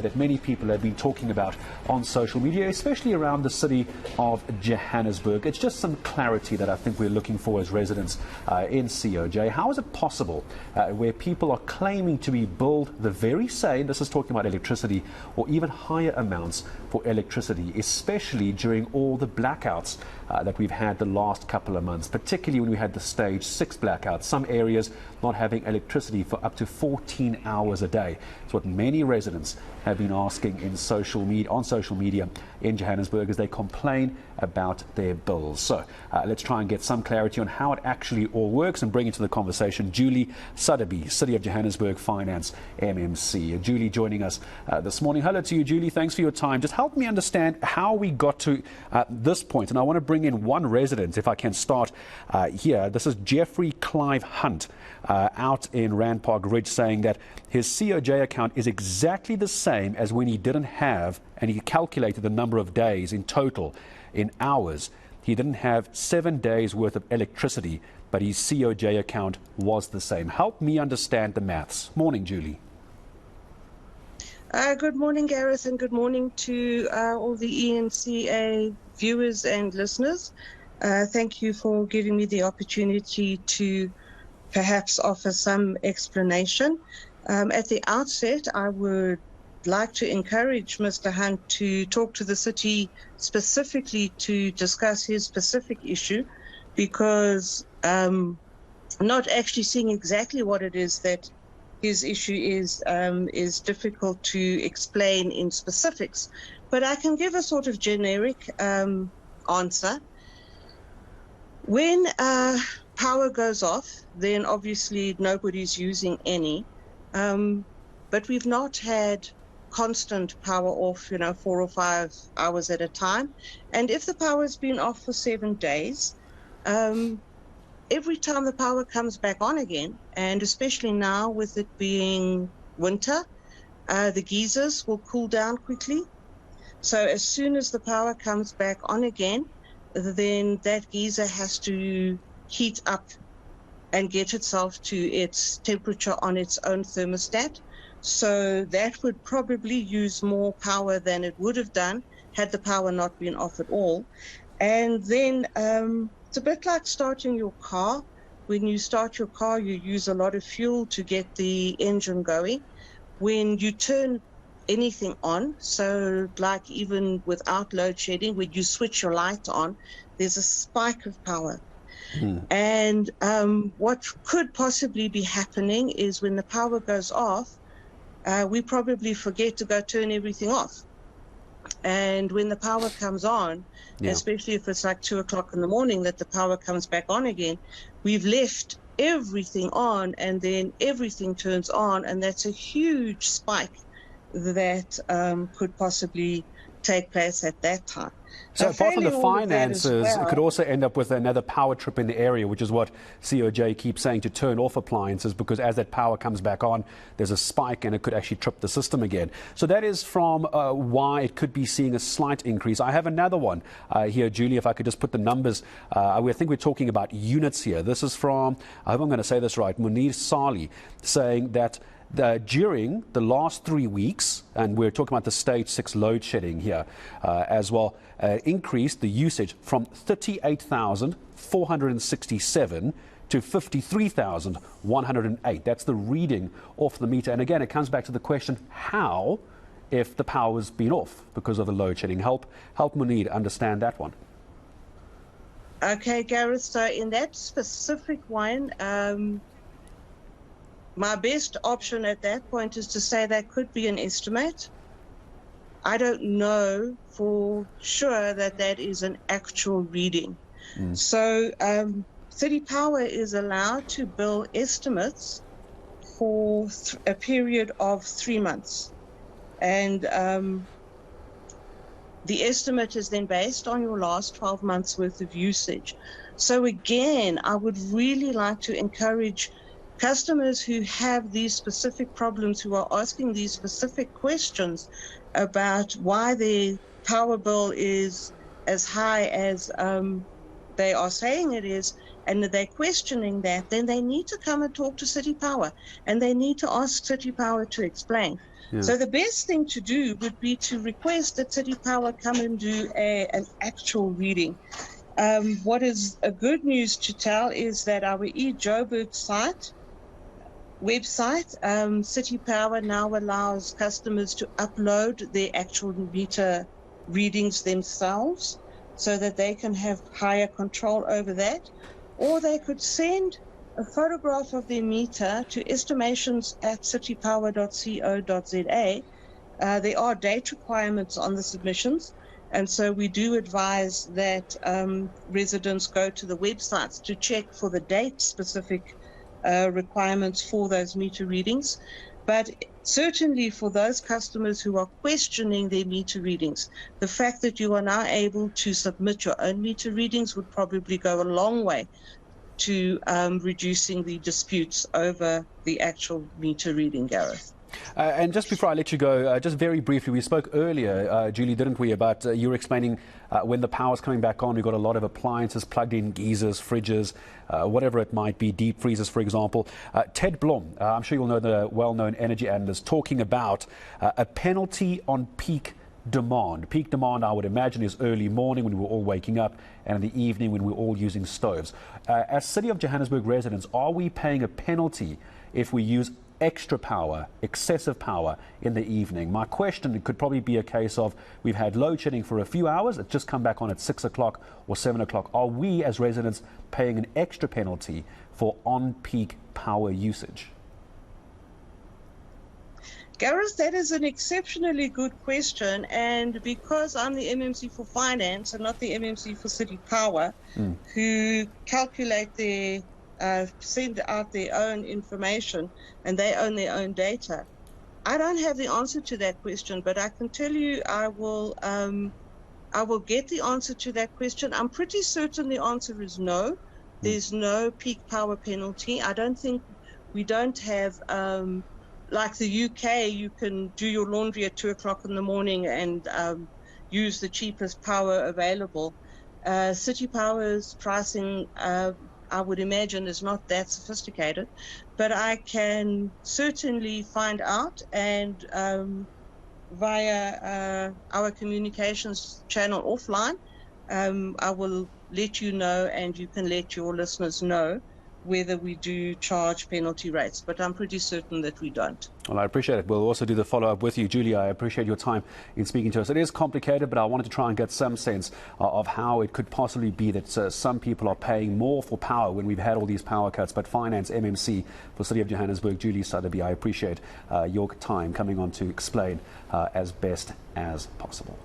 that many people have been talking about on social media, especially around the city of Johannesburg. It's just some clarity that I think we're looking for as residents in COJ. How is it possible where people are claiming to be billed the very same, this is talking about electricity, or even higher amounts for electricity, especially during all the blackouts that we've had the last couple of months, particularly when we had the stage 6 blackouts, some areas not having electricity for up to 14 hours a day. It's what many residents have been asking on social media in Johannesburg as they complain about their bills. So let's try and get some clarity on how it actually all works and bring into the conversation Julie Suddaby, City of Johannesburg Finance MMC. Julie joining us this morning. Hello to you, Julie. Thanks for your time. Just help me understand how we got to this point. And I want to bring in one resident, if I can start here. This is Jeffrey Clive Hunt out in Rand Park Ridge, saying that his COJ account is exactly the same as when he didn't have, and he calculated the number of days in total in hours. He didn't have 7 days worth of electricity, but his COJ account was the same. Help me understand the maths. Morning, Julie. Good morning, Gareth, and good morning to all the eNCA viewers and listeners. Thank you for giving me the opportunity to perhaps offer some explanation. At the outset, I would like to encourage Mr. Hunt to talk to the city specifically to discuss his specific issue, because not actually seeing exactly what it is that his issue is difficult to explain in specifics. But I can give a sort of generic answer. When power goes off, then obviously nobody's using any. But we've not had constant power off, 4 or 5 hours at a time. And if the power's been off for 7 days, every time the power comes back on again, and especially now with it being winter, the geysers will cool down quickly. So as soon as the power comes back on again, then that geyser has to heat up and get itself to its temperature on its own thermostat. So that would probably use more power than it would have done had the power not been off at all. And then it's a bit like starting your car. When you start your car, you use a lot of fuel to get the engine going. When you turn anything on, so like even without load shedding, when you switch your light on, there's a spike of power. And what could possibly be happening is when the power goes off, we probably forget to go turn everything off. And when the power comes on, especially if it's like 2 o'clock in the morning that the power comes back on again, we've left everything on and then everything turns on, and that's a huge spike that could possibly take place at that time. So apart from the finances, it could also end up with another power trip in the area, which is what COJ keeps saying, to turn off appliances, because as that power comes back on, there's a spike and it could actually trip the system again. So that is from why it could be seeing a slight increase. I have another one here, Julie, if I could just put the numbers. I think we're talking about units here. This is from, I hope I'm going to say this right, Munir Sali, saying that during the last 3 weeks, and we're talking about the stage 6 load shedding here as well, increased the usage from 38,467 to 53,108. That's the reading off the meter. And again, it comes back to the question, how, if the power's been off because of the load shedding? Help Munir understand that one. Okay, Gareth, so in that specific one, my best option at that point is to say that could be an estimate. I don't know for sure that that is an actual reading. So City Power is allowed to bill estimates for a period of 3 months. And the estimate is then based on your last 12 months worth of usage. So again, I would really like to encourage customers who have these specific problems, who are asking these specific questions about why their power bill is as high as they are saying it is, and they're questioning that, then they need to come and talk to City Power, and they need to ask City Power to explain. Yeah. So the best thing to do would be to request that City Power come and do an actual reading. What is a good news to tell is that our Joburg website, City Power now allows customers to upload their actual meter readings themselves so that they can have higher control over that. Or they could send a photograph of their meter to estimations@citypower.co.za. There are date requirements on the submissions, and so we do advise that residents go to the websites to check for the date-specific requirements for those meter readings. But certainly for those customers who are questioning their meter readings, the fact that you are now able to submit your own meter readings would probably go a long way to reducing the disputes over the actual meter reading, Gareth. And just before I let you go, just very briefly, we spoke earlier, Julie, didn't we, about you were explaining when the power's coming back on, we've got a lot of appliances plugged in, geysers, fridges, whatever it might be, deep freezers, for example. Ted Blom, I'm sure you'll know the well-known energy analyst, talking about a penalty on peak demand. Peak demand, I would imagine, is early morning when we're all waking up and in the evening when we're all using stoves. As City of Johannesburg residents, are we paying a penalty if we use extra power, excessive power in the evening? My question, it could probably be a case of we've had load shedding for a few hours, it's just come back on at 6 o'clock or 7 o'clock. Are we as residents paying an extra penalty for on-peak power usage? Gareth, that is an exceptionally good question, and because I'm the MMC for Finance and not the MMC for City Power, who calculate their send out their own information and they own their own data, I don't have the answer to that question, but I can tell you I will get the answer to that question. I'm pretty certain the answer is no. There's no peak power penalty. I don't think we don't have like the UK, you can do your laundry at 2 o'clock in the morning and use the cheapest power available. City Power's pricing, I would imagine, is not that sophisticated, but I can certainly find out, and via our communications channel offline, I will let you know, and you can let your listeners know whether we do charge penalty rates, but I'm pretty certain that we don't. Well, I appreciate it. We'll also do the follow-up with you. Julie, I appreciate your time in speaking to us. It is complicated, but I wanted to try and get some sense of how it could possibly be that some people are paying more for power when we've had all these power cuts. But Finance MMC for City of Johannesburg, Julie Suddaby, I appreciate your time coming on to explain as best as possible.